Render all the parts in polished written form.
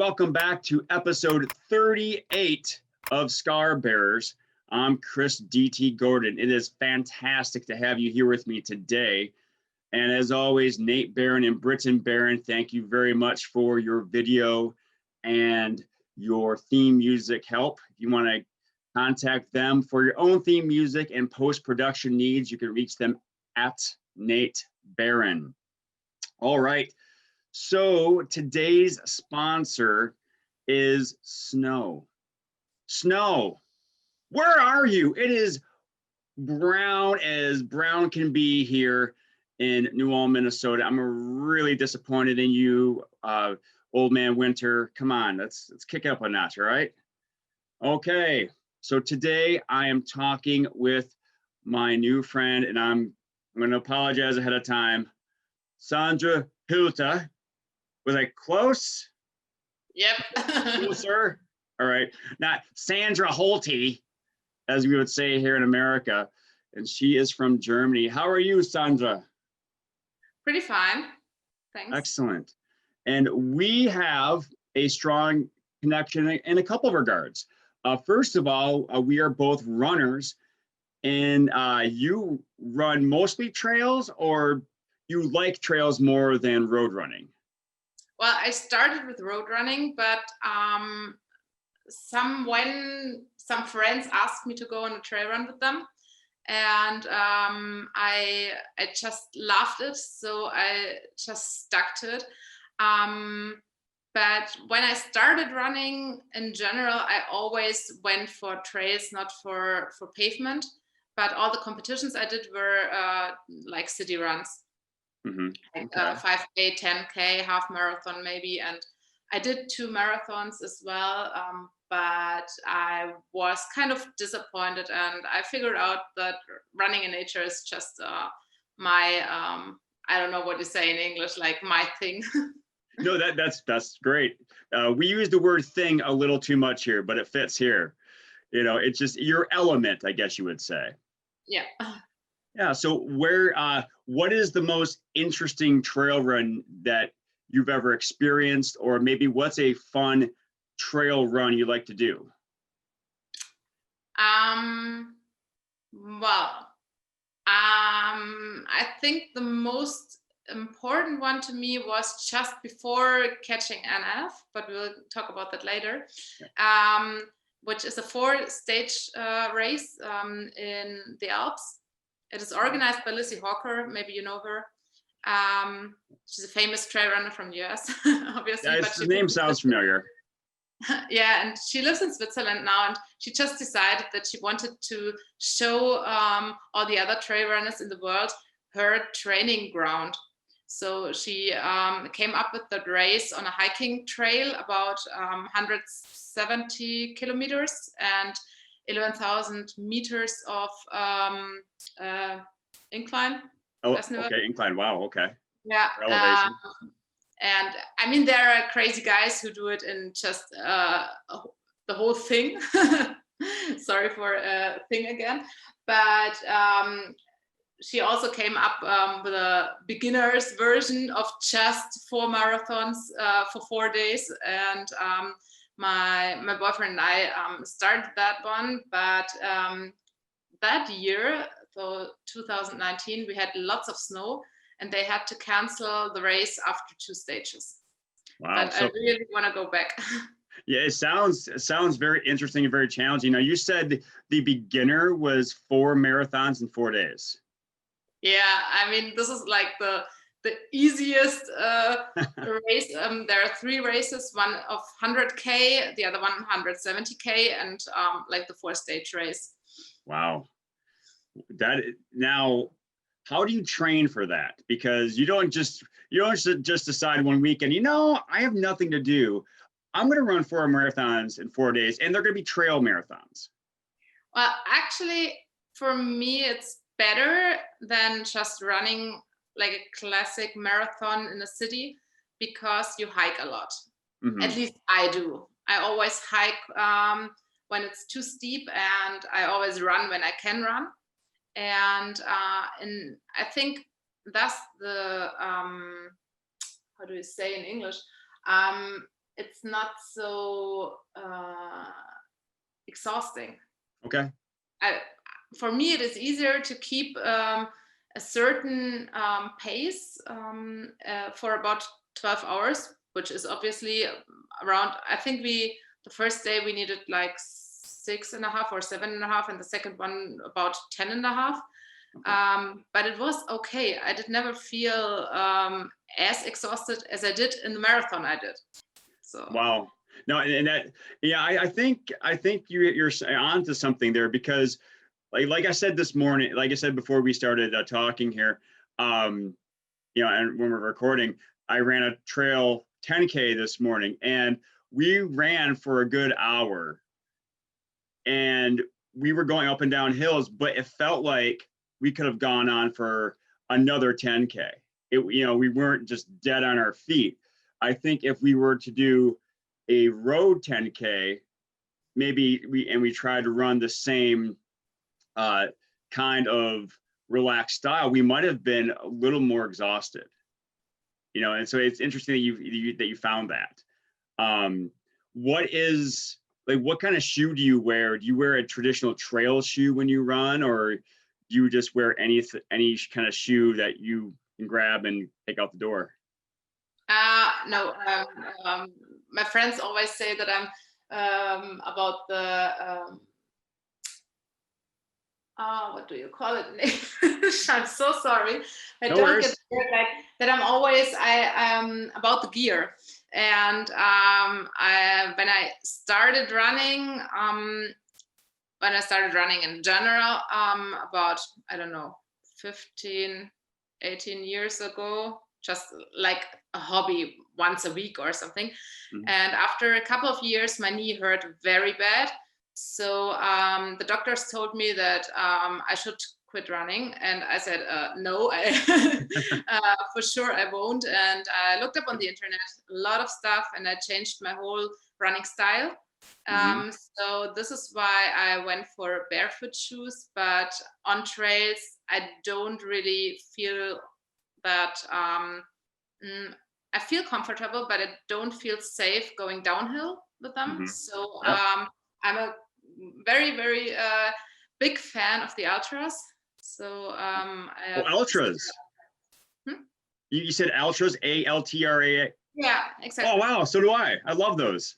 welcome back to episode 38 of Scar Bearers. I'm Chris D.T. Gordon. It is fantastic to have you here with me today. And as always, Nate Barron and Britton Barron, thank you very much for your video and your theme music help. If you want to contact them for your own theme music and post-production needs, you can reach them at Nate Barron. All right. So today's sponsor is snow. Snow, where are you? It is brown as brown can be here in New Ulm, Minnesota. I'm really disappointed in you, old man winter. Come on, let's kick it up a notch, all right? Okay, so today I am talking with my new friend, and I'm going to apologize ahead of time, Sandra Holte. Was I close? Yep. Closer? All right. Not Sandra Holte, as we would say here in America. And she is from Germany. How are you, Sandra? Pretty fine. Thanks. Excellent. And we have a strong connection in a couple of regards. First of all, we are both runners. And you run mostly trails, or you like trails more than road running? Well, I started with road running, but some friends asked me to go on a trail run with them, and I just loved it, so I just stuck to it. But when I started running in general, I always went for trails, not for pavement. But all the competitions I did were like city runs. Mm-hmm. Like Okay. 5K, 10K, half marathon maybe, and I did 2 marathons as well, but I was kind of disappointed, and I figured out that running in nature is just my I don't know what to say in English, like my thing. No, that's great. We use the word thing a little too much here, but it fits here. You know, it's just your element, I guess you would say. Yeah. Yeah. So what is the most interesting trail run that you've ever experienced, or maybe what's a fun trail run you like to do? Well, I think the most important one to me was just before catching NF, but we'll talk about that later. Yeah. Which is a 4-stage race in the Alps. It is organized by Lizzie Hawker. Maybe you know her. She's a famous trail runner from the US, obviously. Yeah, but the name sounds familiar. Yeah, and she lives in Switzerland now, and she just decided that she wanted to show all the other trail runners in the world her training ground. So she came up with that race on a hiking trail about 170 kilometers and 11,000 meters of incline. Oh, okay, incline. Wow, okay. Yeah. Elevation. And I mean, there are crazy guys who do it in just the whole thing. Sorry for thing again. But she also came up with a beginner's version of just 4 marathons for 4 days. And my boyfriend and I started that one. But that year, so 2019, we had lots of snow, and they had to cancel the race after 2 stages. Wow. But I really want to go back. Yeah, it sounds very interesting and very challenging. Now, you said the beginner was 4 marathons in 4 days. Yeah, I mean, this is like the easiest race. There are 3 races, one of 100K, the other one 170K, and like the 4-stage race. Wow. Now, how do you train for that? Because you don't just decide one weekend, I have nothing to do. I'm going to run 4 marathons in 4 days, and they're going to be trail marathons. Well, actually, for me, it's better than just running like a classic marathon in a city, because you hike a lot. Mm-hmm. At least I do. I always hike when it's too steep, and I always run when I can run. And I think that's the how do you say in English? it's not so exhausting. Okay. For me, it is easier to keep a certain pace for about 12 hours, which is obviously around, I think the first day we needed like 6.5 or 7.5, and the second one about 10.5. Okay. But it was okay. I did never feel as exhausted as I did in the marathon I did. So. Wow. No, and that, yeah, I think you're onto something there, because like I said this morning, like I said before we started talking here, and when we're recording, I ran a trail 10K this morning, and we ran for a good hour, and we were going up and down hills, but it felt like we could have gone on for another 10K. We weren't just dead on our feet. I think if we were to do a road 10K, maybe we tried to run the same kind of relaxed style, we might have been a little more exhausted, and so it's interesting that you found that. What kind of shoe do you wear? Do you wear a traditional trail shoe when you run, or do you just wear any kind of shoe that you can grab and take out the door? No, my friends always say that I'm about the what do you call it in English? I'm so sorry. I No don't worries. get it, like that. I'm always about the gear, and when I started running, in general, about, I don't know, 15, 18 years ago, just like a hobby once a week or something. Mm-hmm. And after a couple of years, my knee hurt very bad. So the doctors told me that I should quit running. And I said, no, for sure I won't. And I looked up on the internet a lot of stuff, and I changed my whole running style. Mm-hmm. So this is why I went for barefoot shoes, but on trails, I don't really feel that I feel comfortable, but I don't feel safe going downhill with them. Mm-hmm. So I'm a very, very big fan of the ultras. So ultras. You said ultras, ALTRA. Yeah, exactly. Oh wow, so do I. I love those.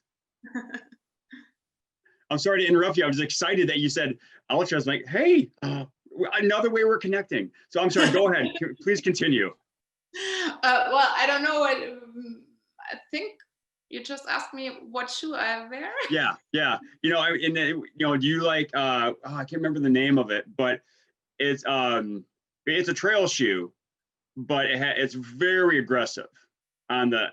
I'm sorry to interrupt you. I was excited that you said ultras. Like, hey, another way we're connecting. So I'm sorry. Go ahead. Please continue. Well, I don't know. I think you just asked me what shoe I wear. Yeah. Do you like? I can't remember the name of it, but it's a trail shoe, but it's very aggressive on the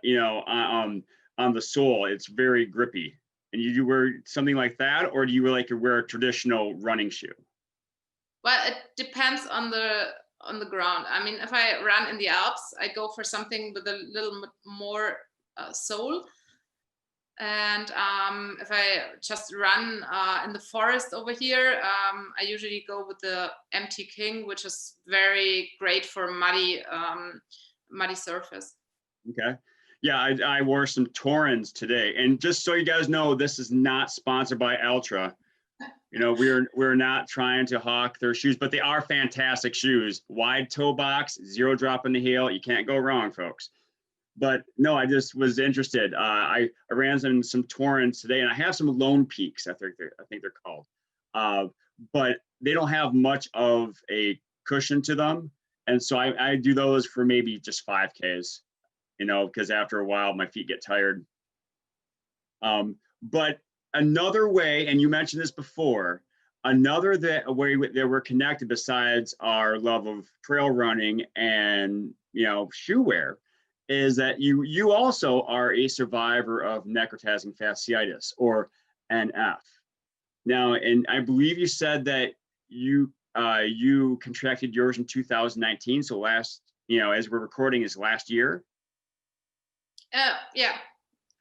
on the sole. It's very grippy. And you wear something like that, or do you wear a traditional running shoe? Well, it depends on the ground. I mean, if I run in the Alps, I go for something with a little more sole. And if I just run in the forest over here, I usually go with the MT King, which is very great for muddy surface. Okay. Yeah, I wore some Torrens today, and just so you guys know, this is not sponsored by Ultra. We're not trying to hawk their shoes, but they are fantastic shoes. Wide toe box, 0 drop in the heel. You can't go wrong, folks. But no, I just was interested. I ran some Torrens today, and I have some Lone Peaks. I think they're called, but they don't have much of a cushion to them, and so I do those for maybe just 5Ks. Because after a while my feet get tired. But another way, and you mentioned this before, another way that we're connected besides our love of trail running and shoe wear, is that you also are a survivor of necrotizing fasciitis, or NF. Now, and I believe you said that you contracted yours in 2019. So last, as we're recording, is last year. Yeah,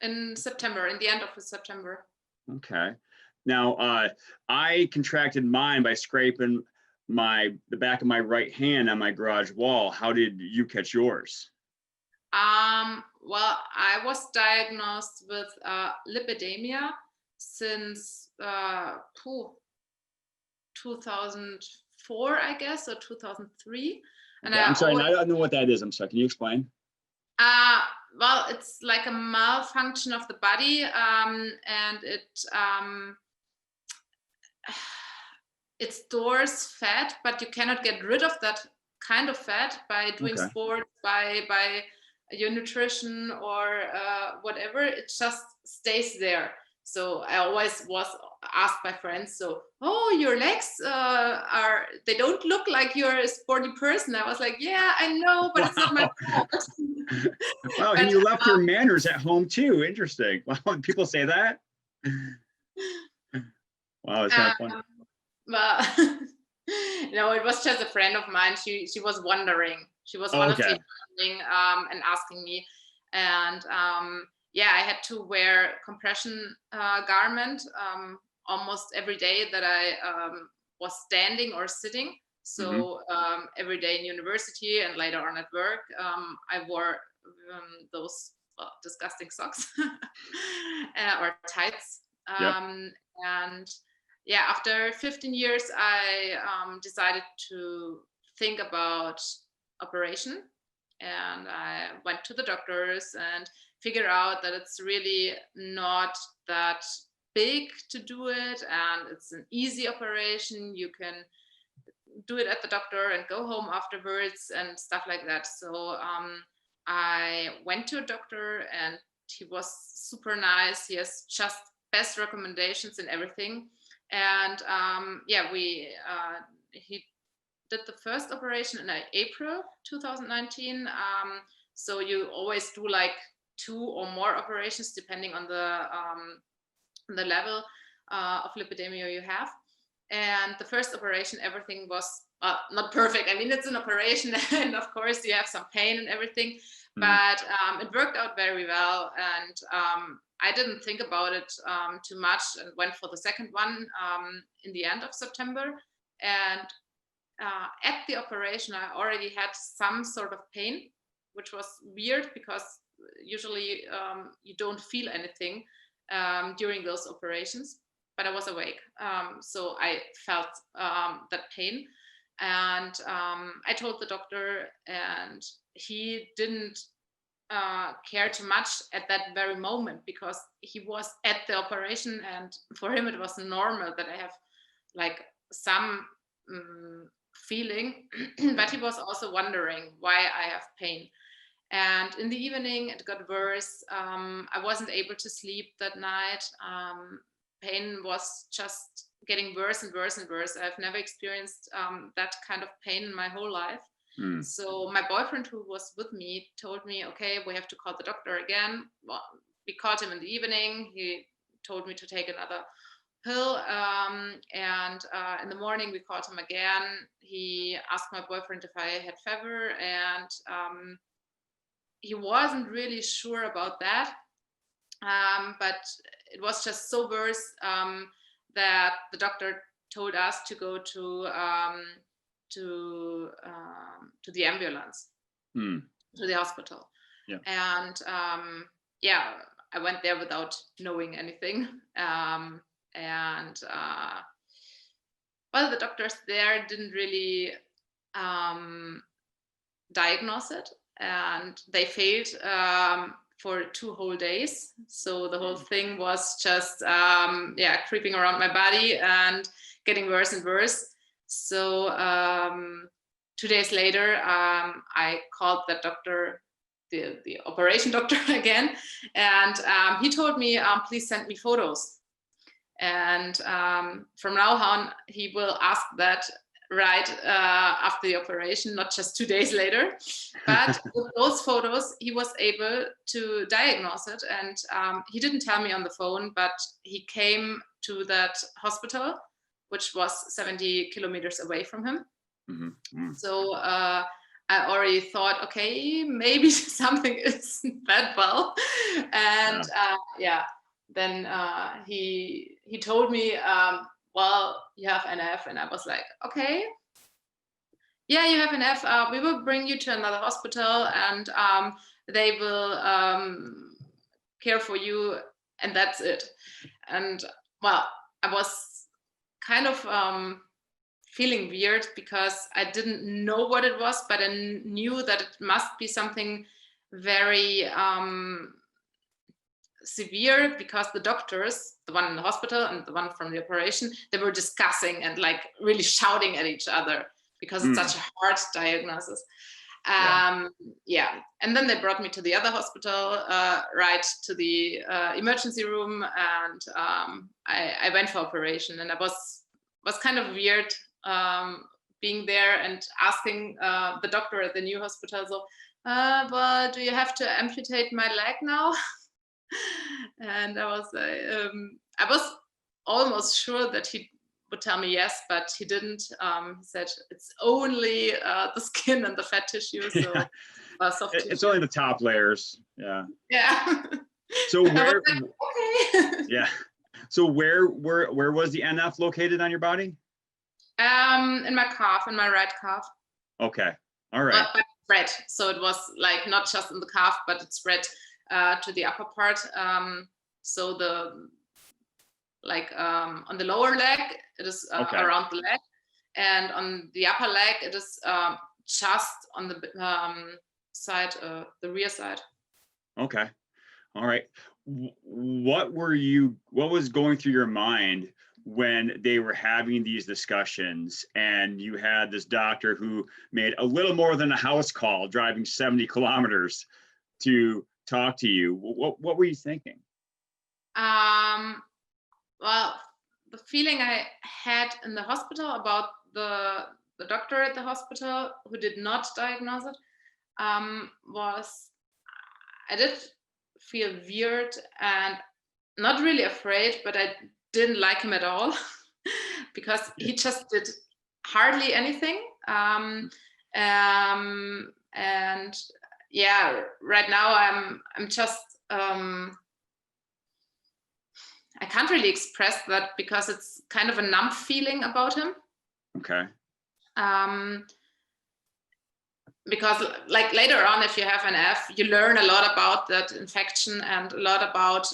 in September, in the end of September. Okay. Now, I contracted mine by scraping the back of my right hand on my garage wall. How did you catch yours? Well, I was diagnosed with lipedema since 2004, I guess, or 2003. And Okay, I I'm sorry, always, I don't know what that is. I'm sorry. Can you explain? well, it's like a malfunction of the body, and it stores fat, but you cannot get rid of that kind of fat by doing Okay. sports, by your nutrition or whatever. It just stays there. So I always was asked by friends, so, oh, your legs they don't look like you're a sporty person. I was like, yeah, I know, but it's not my Wow. fault. Wow, and But you left your manners at home too. Interesting. Wow, people say that. Wow, it's kind of fun. well, no, it was just a friend of mine. She was wondering. She was Oh, okay. honestly wondering and asking me. And yeah, I had to wear compression garment almost every day that I was standing or sitting. Hmm. So every day in university and later on at work, I wore those disgusting socks or tights. Yep. And yeah, after 15 years, I decided to think about operation, and I went to the doctors and figured out that it's really not that big to do it, and it's an easy operation. You can do it at the doctor and go home afterwards and stuff like that. So I went to a doctor, and he was super nice. He has just best recommendations and everything. And yeah, he did the first operation in April 2019. So you always do like 2 or more operations depending on the level of lipedema you have. And the first operation, everything was not perfect. I mean, it's an operation, and of course you have some pain and everything, but it worked out very well. And I didn't think about it too much, and went for the second one in the end of September. And at the operation, I already had some sort of pain, which was weird because usually you don't feel anything during those operations, but I was awake. So I felt that pain. And I told the doctor, and he didn't care too much at that very moment because he was at the operation, and for him it was normal that I have like some feeling, but he was also wondering why I have pain. And in the evening, it got worse. I wasn't able to sleep that night. Pain was just getting worse and worse and worse. I've never experienced that kind of pain in my whole life. So my boyfriend, who was with me, told me, okay, we have to call the doctor again. Well, we called him in the evening. He told me to take another pill. And in the morning, we called him again. He asked my boyfriend if I had fever, and he wasn't really sure about that. But it was just so worse that the doctor told us to go to the ambulance, to the hospital. Yeah. And yeah, I went there without knowing anything. And well, the doctors there didn't really diagnose it, and they failed for 2 whole days. So the whole thing was just yeah, creeping around my body and getting worse and worse. So 2 days later, I called the doctor, the operation doctor again, and he told me, please send me photos. And from now on, he will ask that right after the operation, not just 2 days later. But with those photos, he was able to diagnose it. And he didn't tell me on the phone, but he came to that hospital, which was 70 kilometers away from him. So I already thought, okay, maybe something isn't that well. And yeah, then he told me, well, you have NF. And I was like, okay, yeah, you have NF. We will bring you to another hospital, and they will care for you, and that's it. And well, I was kind of feeling weird because I didn't know what it was, but I knew that it must be something very severe, because the doctors, the one in the hospital and the one from the operation, they were discussing and like really shouting at each other because it's such a hard diagnosis. Yeah. And then they brought me to the other hospital, right to the emergency room, and I went for operation, and I was kind of weird being there and asking the doctor at the new hospital, so, but do you have to amputate my leg now? And I was almost sure that he would tell me yes, but he didn't. He said it's only the skin and the fat tissue, so soft tissue. It's only the top layers. Yeah. Yeah. So where? Like, okay. Yeah. So where was the NF located on your body? In my calf, in my right calf. Okay. All right. But spread, so it was like not just in the calf, but it spread to the upper part. So the on the lower leg, it is around the leg, and on the upper leg, it is just on the side, the rear side. Okay. All right. What was going through your mind when they were having these discussions and you had this doctor who made a little more than a house call driving 70 kilometers to talk to you? What were you thinking? Well, the feeling I had in the hospital about the doctor at the hospital who did not diagnose it was, I did feel weird and not really afraid, but I didn't like him at all because he just did hardly anything. And yeah, right now I'm just I can't really express that because it's kind of a numb feeling about him. Okay. Because like later on, if you have an F, you learn a lot about that infection and a lot about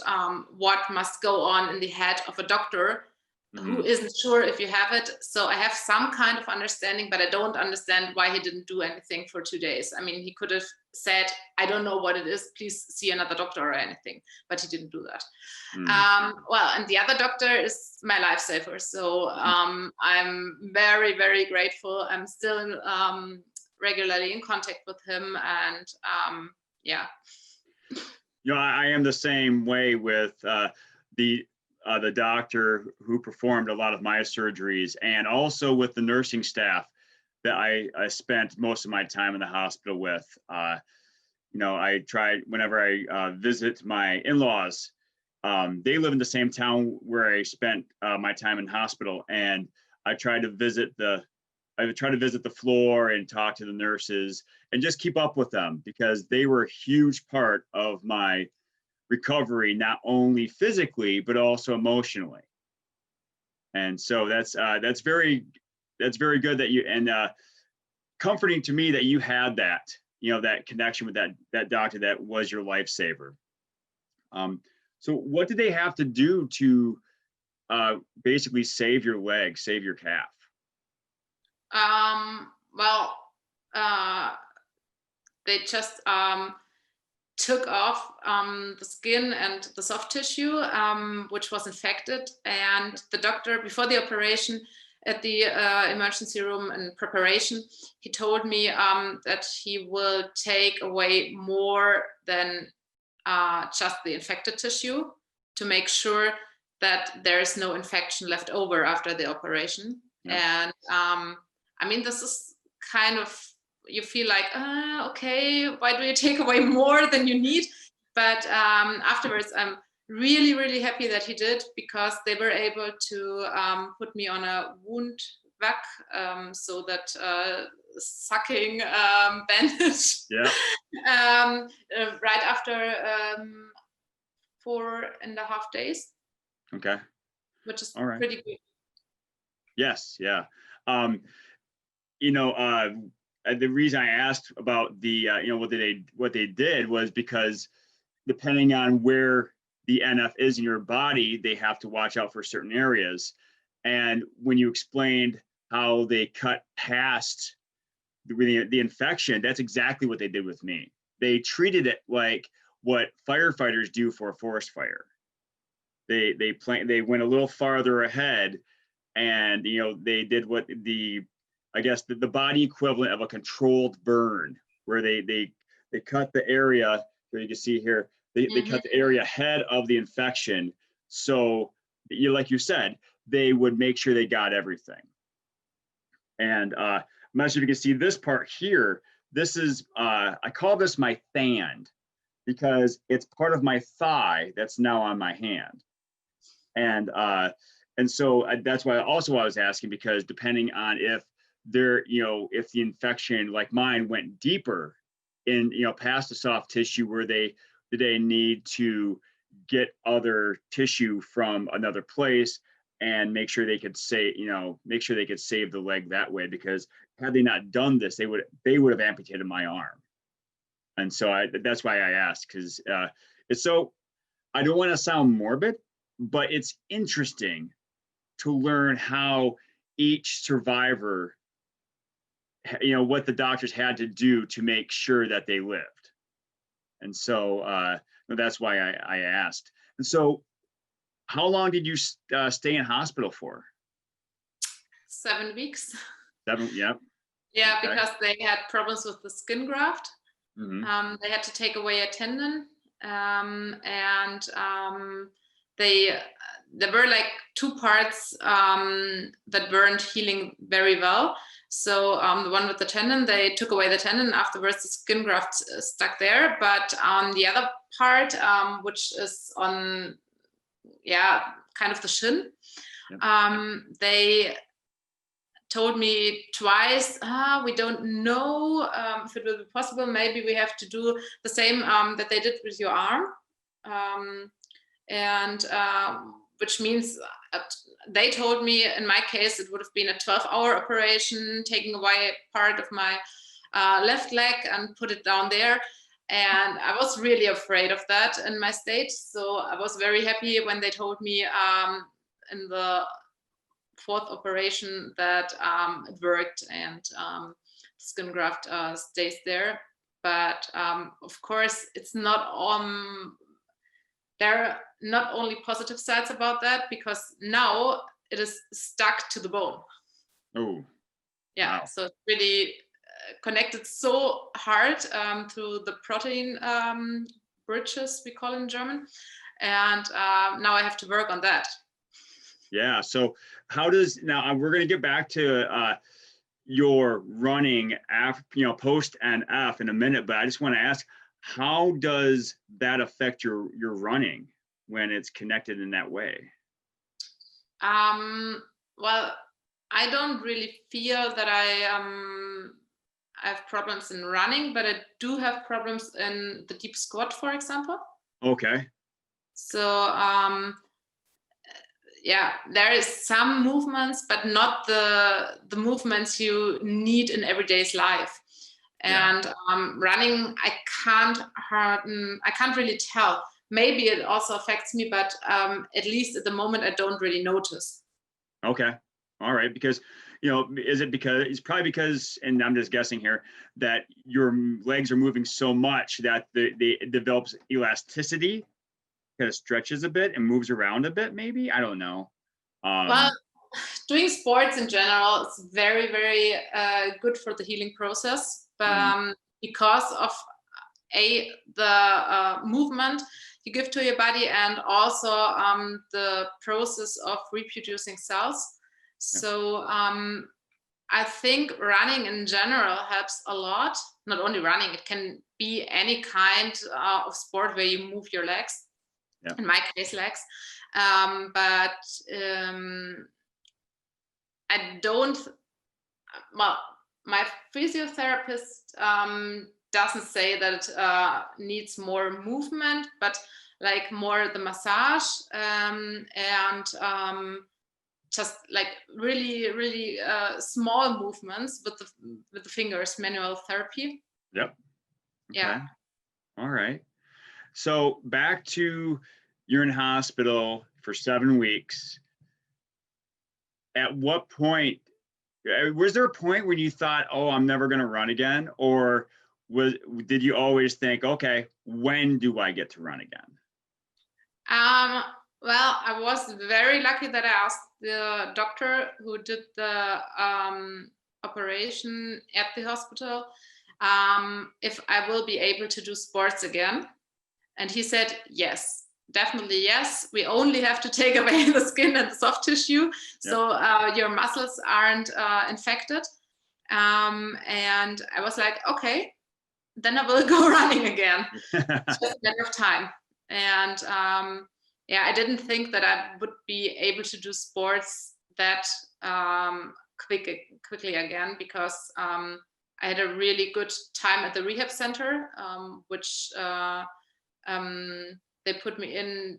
what must go on in the head of a doctor who isn't sure if you have it. So I have some kind of understanding, but I don't understand why he didn't do anything for 2 days. I mean, he could have said, I don't know what it is, please see another doctor or anything, but he didn't do that. Well, and the other doctor is my lifesaver. So I'm very, very grateful. I'm still regularly in contact with him, and yeah. You know, I am the same way with the doctor who performed a lot of my surgeries, and also with the nursing staff that I spent most of my time in the hospital with. You know, I tried whenever I visit my in-laws. They live in the same town where I spent my time in hospital, and I tried to visit the floor and talk to the nurses and just keep up with them, because they were a huge part of my recovery, not only physically, but also emotionally. And so that's very good that you, and comforting to me that you had that, you know, that connection with that doctor that was your lifesaver. So what did they have to do to basically save your leg, save your calf? Well, they just took off the skin and the soft tissue, which was infected. And the doctor, before the operation at the emergency room in preparation, he told me that he will take away more than just the infected tissue to make sure that there is no infection left over after the operation. Yeah. And I mean, this is kind of, you feel like, okay, why do you take away more than you need? But afterwards, I'm really, really happy that he did, because they were able to put me on a wound vac, so that sucking bandage. Yeah. Right after 4.5 days. Okay. Which is pretty good. Yes. Yeah. You know, the reason I asked about the, what they did was because depending on where the NF is in your body, they have to watch out for certain areas. And when you explained how they cut past the infection, that's exactly what they did with me. They treated it like what firefighters do for a forest fire. They went a little farther ahead, and they did what I guess the body equivalent of a controlled burn, where they cut the area, where you can see here, they cut the area ahead of the infection. So like you said, they would make sure they got everything. And I'm not sure if you can see this part here. This is, I call this my thand, because it's part of my thigh that's now on my hand. And so that's why also I was asking, because depending on if if the infection like mine went deeper in, past the soft tissue, where they need to get other tissue from another place and make sure they could save the leg that way, because had they not done this, they would have amputated my arm. And so that's why I asked, because it's so, I don't want to sound morbid, but it's interesting to learn how each survivor, what the doctors had to do to make sure that they lived. And so that's why I asked. And so how long did you stay in hospital for? 7 weeks. 7, yeah. Yeah, okay. Because they had problems with the skin graft. They had to take away a tendon, and there were like 2 parts that weren't healing very well. So the one with the tendon, they took away the tendon. Afterwards, the skin graft stuck there. But on the other part, which is on, kind of the shin, they told me twice, we don't know if it will be possible. Maybe we have to do the same that they did with your arm. Which means they told me, in my case, it would have been a 12-hour operation, taking away part of my left leg and put it down there. And I was really afraid of that in my state. So I was very happy when they told me in the 4th operation that it worked, and skin graft stays there. But of course, it's not there are not only positive sides about that, because now it is stuck to the bone. Oh, yeah. Wow. So it's really connected so hard through the protein bridges, we call it in German. And now I have to work on that. Yeah. So now we're going to get back to your running after, post NF in a minute, but I just want to ask, how does that affect your running when it's connected in that way? Well, I don't really feel that I have problems in running, but I do have problems in the deep squat, for example. Okay. So there is some movements, but not the movements you need in everyday's life. And running, I can't really tell. Maybe it also affects me, but at least at the moment, I don't really notice. Okay. All right. Because, it's probably because, and I'm just guessing here, that your legs are moving so much that it develops elasticity, kind of stretches a bit and moves around a bit, maybe? I don't know. Well, doing sports in general is very, very good for the healing process. Because of the movement you give to your body, and also the process of reproducing cells. So I think running in general helps a lot. Not only running, it can be any kind of sport where you move your legs. In my case, legs. But I don't. Well, my physiotherapist doesn't say that it needs more movement, but like more the massage and just like really, really small movements with the fingers, manual therapy. Yep. Okay. Yeah. All right. So back to, you're in hospital for 7 weeks. At what point, was there a point when you thought, oh, I'm never going to run again? Or did you always think, okay, when do I get to run again? Well, I was very lucky that I asked the doctor who did the operation at the hospital if I will be able to do sports again. And he said, yes, definitely yes. We only have to take away the skin and the soft tissue. Yep. So your muscles aren't infected. And I was like, okay, then I will go running again. Just a matter of time. And yeah, I didn't think that I would be able to do sports that quickly again, because I had a really good time at the rehab center, which they put me in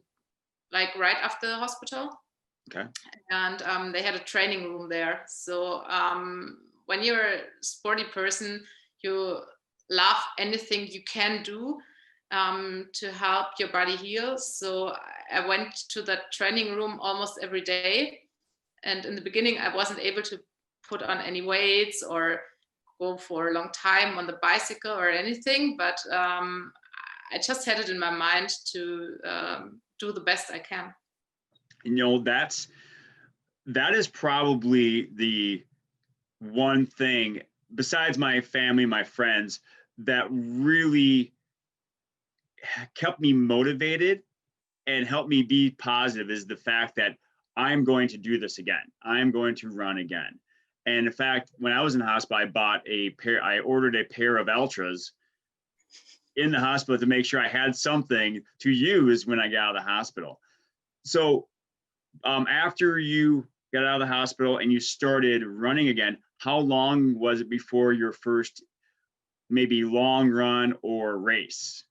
like right after the hospital. Okay. And they had a training room there. So when you're a sporty person, you love anything you can do to help your body heal. So I went to that training room almost every day. And in the beginning, I wasn't able to put on any weights or go for a long time on the bicycle or anything. But I just had it in my mind to do the best I can. You know, that is probably the one thing, besides my family, my friends, that really kept me motivated and helped me be positive, is the fact that I'm going to do this again. I'm going to run again. And in fact, when I was in the hospital, I ordered a pair of Ultras in the hospital to make sure I had something to use when I got out of the hospital. So after you got out of the hospital and you started running again, how long was it before your first maybe long run or race?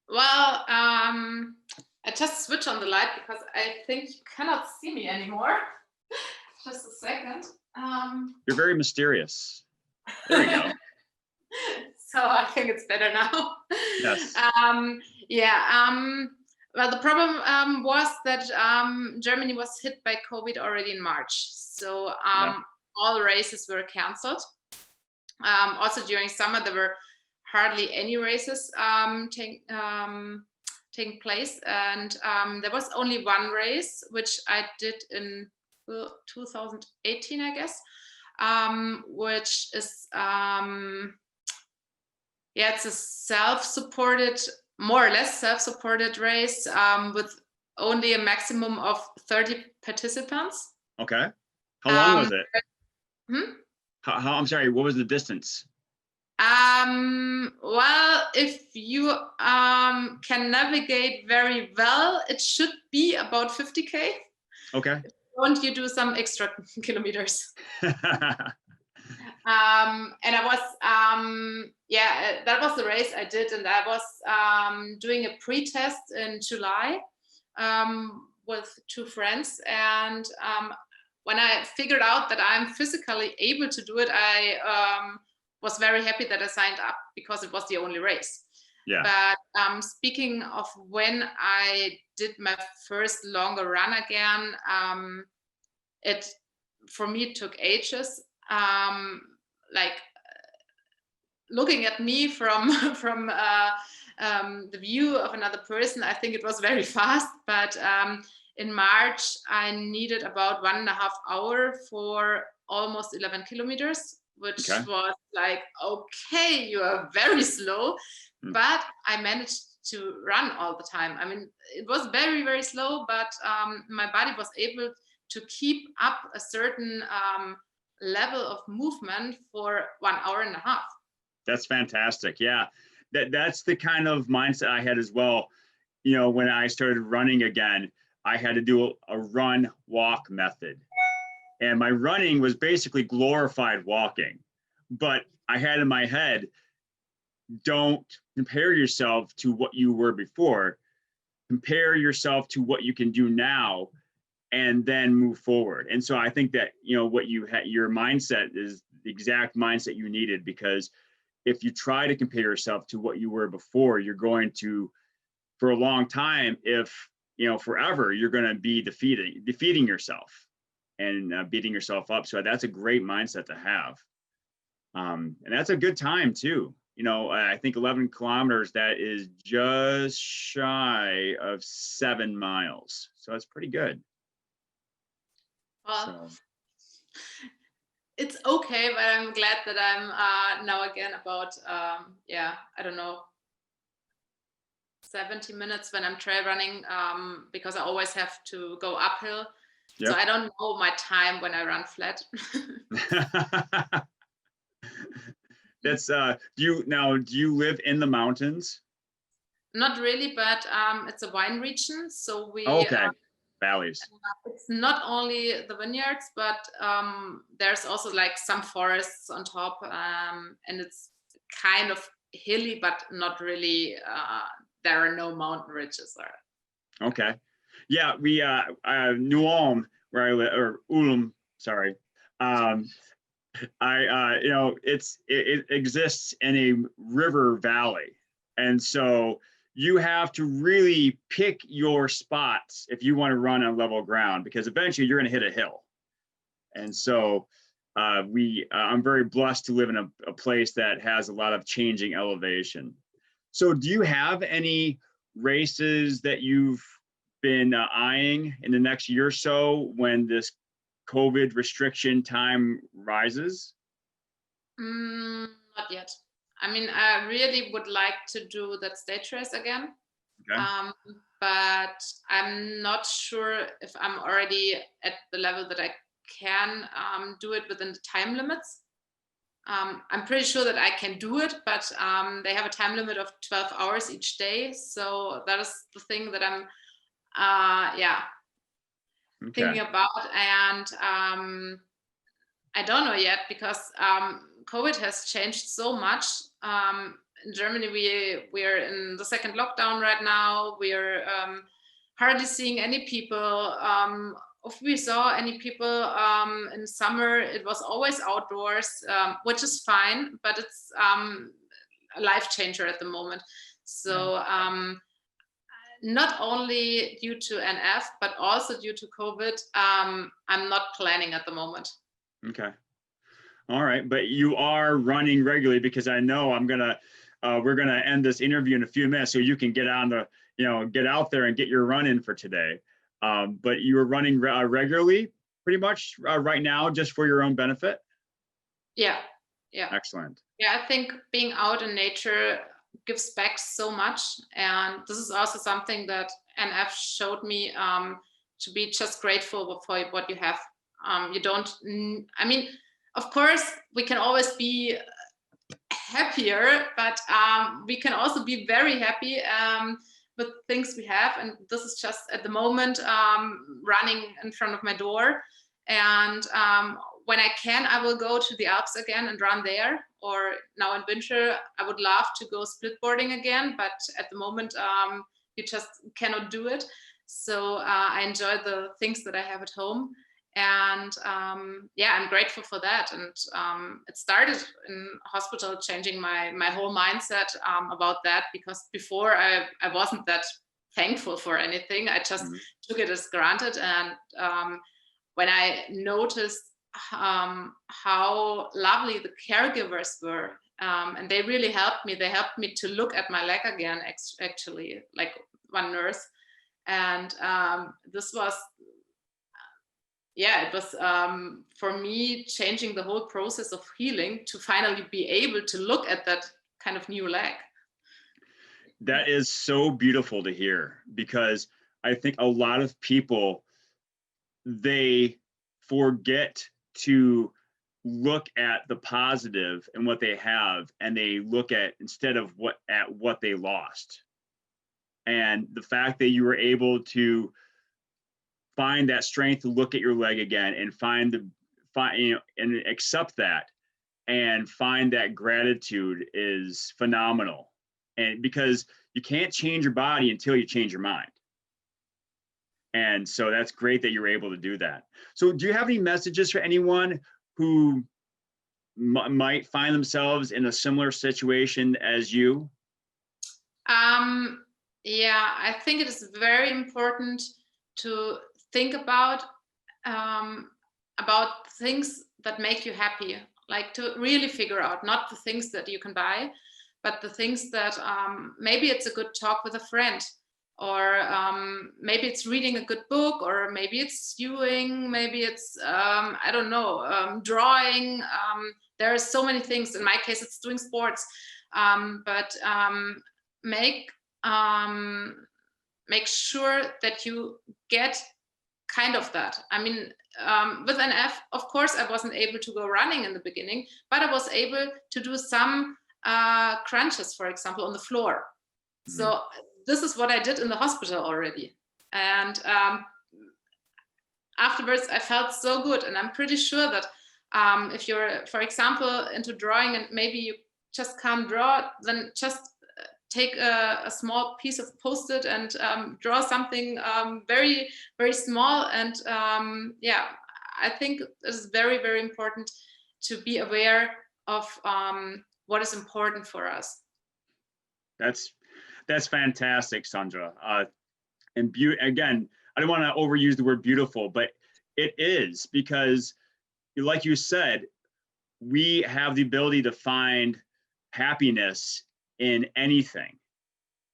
Well, I just switched on the light because I think you cannot see me anymore. Just a second. You're very mysterious. There we go. So I think it's better now. Yes. Yeah. Well, the problem was that Germany was hit by COVID already in March. So all the races were canceled. Also during summer, there were hardly any races taking place. And there was only one race, which I did in 2018, I guess, which is, it's a self-supported, more or less self-supported race with only a maximum of 30 participants. Okay. How long was it? How, I'm sorry, what was the distance? Well, if you can navigate very well, it should be about 50K. Okay. Don't you do some extra kilometers? And I was, that was the race I did. And I was doing a pre-test in July with 2 friends. And when I figured out that I'm physically able to do it, I was very happy that I signed up, because it was the only race. Yeah. But speaking of when I did my first longer run again, it for me took ages. Like looking at me from the view of another person, I think it was very fast. But in March, I needed about 1.5 hours for almost 11 kilometers, which was like, okay, you are very slow. But I managed to run all the time. I mean, it was very, very slow, but my body was able to keep up a certain level of movement for 1.5 hours. That's fantastic. Yeah, that's the kind of mindset I had as well. You know, when I started running again, I had to do a run walk method, and my running was basically glorified walking. But I had in my head, don't compare yourself to what you were before. Compare yourself to what you can do now, and then move forward. And so I think that, you know, what you had, your mindset is the exact mindset you needed, because if you try to compare yourself to what you were before, you're going to, for a long time, if, you know, forever, you're going to be defeating yourself and beating yourself up. So that's a great mindset to have. And that's a good time too. You know, I think 11 kilometers, that is just shy of 7 miles. So that's pretty good. Well, it's okay, but I'm glad that I'm now again about, I don't know, 70 minutes when I'm trail running, because I always have to go uphill. Yep. So I don't know my time when I run flat. That's do you live in the mountains? Not really, but it's a wine region, so we valleys. It's not only the vineyards, but there's also like some forests on top, and it's kind of hilly, but not really. There are no mountain ridges there. Okay, yeah, we New Ulm, where I live, or Ulm, sorry. You know, it exists in a river valley, and so you have to really pick your spots if you want to run on level ground, because eventually you're going to hit a hill. And so I'm very blessed to live in a place that has a lot of changing elevation. So do you have any races that you've been eyeing in the next year or so when this COVID restriction time rises? Not yet. I mean, I really would like to do that stage race again. Okay. But I'm not sure if I'm already at the level that I can do it within the time limits. I'm pretty sure that I can do it, but they have a time limit of 12 hours each day. So that is the thing that I'm, thinking about. And I don't know yet, because COVID has changed so much. In Germany, we're in the second lockdown right now. We're hardly seeing any people. If we saw any people in summer, it was always outdoors, which is fine, but it's a life changer at the moment. So not only due to NF, but also due to COVID, I'm not planning at the moment. Okay. All right. But you are running regularly, because I know we're going to end this interview in a few minutes so you can get get out there and get your run in for today. But you are running regularly pretty much right now, just for your own benefit? Yeah. Excellent. Yeah, I think being out in nature gives back so much. And this is also something that NF showed me, to be just grateful for what you have. You don't, I mean, of course, we can always be happier, but we can also be very happy with things we have. And this is just at the moment running in front of my door. And when I can, I will go to the Alps again and run there. Or now in winter, I would love to go splitboarding again, but at the moment, you just cannot do it. So I enjoy the things that I have at home. And I'm grateful for that. And it started in hospital, changing my whole mindset about that, because before I wasn't that thankful for anything. I just took it as granted. And when I noticed how lovely the caregivers were, and they really helped me. They helped me to look at my leg again, actually, like one nurse. And this was, it was for me changing the whole process of healing to finally be able to look at that kind of new leg. That is so beautiful to hear, because I think a lot of people, they forget to look at the positive and what they have, and they look at instead of what they lost. And the fact that you were able to find that strength to look at your leg again and and accept that and find that gratitude is phenomenal. And because you can't change your body until you change your mind. And so that's great that you're able to do that. So do you have any messages for anyone who might find themselves in a similar situation as you? Yeah, I think it is very important to think about things that make you happy, like to really figure out not the things that you can buy, but the things that maybe it's a good talk with a friend, or maybe it's reading a good book, or maybe it's sewing, maybe it's I don't know, drawing. There are so many things. In my case, it's doing sports, but make make sure that you get kind of that. I mean, with NF, of course, I wasn't able to go running in the beginning, but I was able to do some crunches, for example, on the floor. Mm-hmm. So this is what I did in the hospital already. And afterwards, I felt so good. And I'm pretty sure that if you're, for example, into drawing and maybe you just can't draw, then just take a small piece of Post-it and draw something very, very small. And yeah, I think it is very, very important to be aware of what is important for us. That's fantastic, Sandra. And again, I don't want to overuse the word beautiful, but it is, because like you said, we have the ability to find happiness in anything.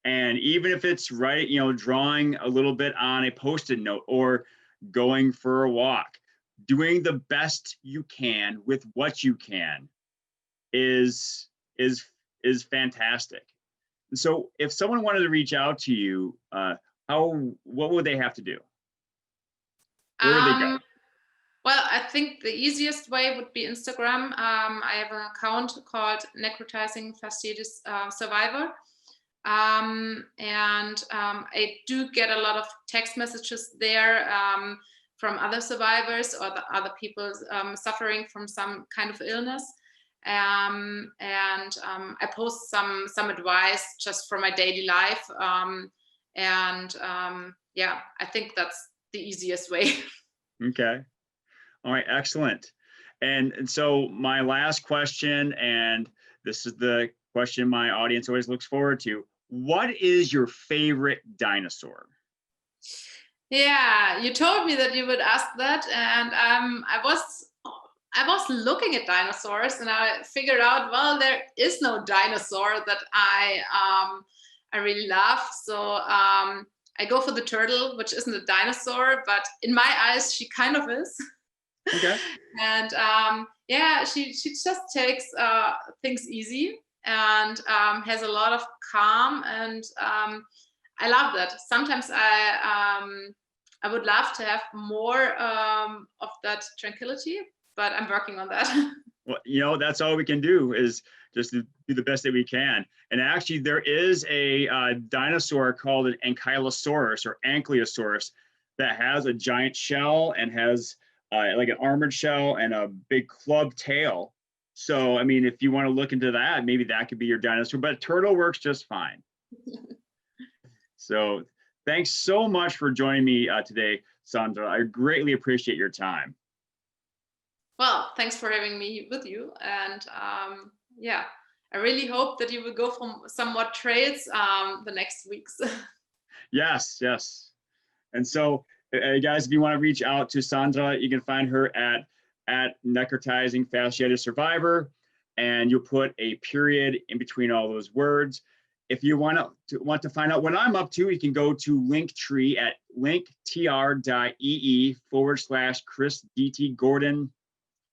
And even if it's drawing a little bit on a Post-it note or going for a walk, doing the best you can with what you can is fantastic. So if someone wanted to reach out to you, what would they have to do? Where would they go? Well, I think the easiest way would be Instagram. I have an account called Necrotizing Fasciitis Survivor. I do get a lot of text messages there from other survivors or other people suffering from some kind of illness. I post some advice just for my daily life. Yeah, I think that's the easiest way. Okay. All right, excellent. And so my last question, and this is the question my audience always looks forward to. What is your favorite dinosaur? Yeah, you told me that you would ask that, and I was looking at dinosaurs, and I figured out, well, there is no dinosaur that I really love. So I go for the turtle, which isn't a dinosaur, but in my eyes, she kind of is. Okay. And yeah, she just takes things easy and has a lot of calm, and I love that. Sometimes I would love to have more of that tranquility, but I'm working on that. Well, that's all we can do, is just to do the best that we can. And actually, there is a dinosaur called an Ankylosaurus or Ankylosaurus that has a giant shell and has like an armored shell and a big club tail. So, I mean, if you want to look into that, maybe that could be your dinosaur, but turtle works just fine. So thanks so much for joining me today, Sandra. I greatly appreciate your time. Well, thanks for having me with you. And yeah, I really hope that you will go for some more trails the next weeks. Yes, yes. And so, guys, if you want to reach out to Sandra, you can find her at Necrotizing Fasciitis Survivor, and you'll put a period in between all those words. If you want to find out what I'm up to, you can go to Linktree at linktr.ee/Chris DT Gordon.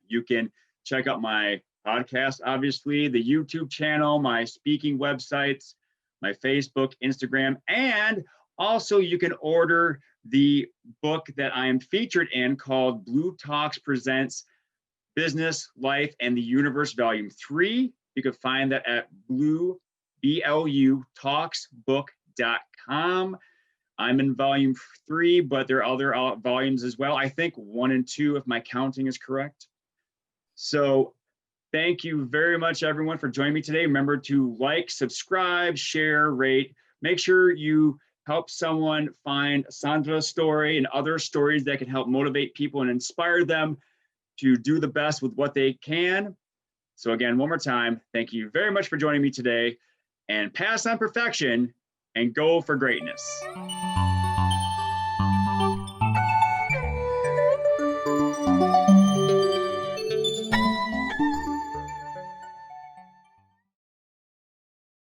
You can check out my podcast, obviously, the YouTube channel, my speaking websites, my Facebook, Instagram, and also you can order the book that I am featured in called Blue Talks Presents Business, Life, and the Universe, Volume 3. You can find that at BlueTalksBook.com. I'm in Volume 3, but there are other volumes as well. I think 1 and 2, if my counting is correct. So thank you very much, everyone, for joining me today. Remember to like, subscribe, share, rate. Make sure you help someone find Sandra's story and other stories that can help motivate people and inspire them to do the best with what they can. So again, one more time, thank you very much for joining me today, and pass on perfection and go for greatness.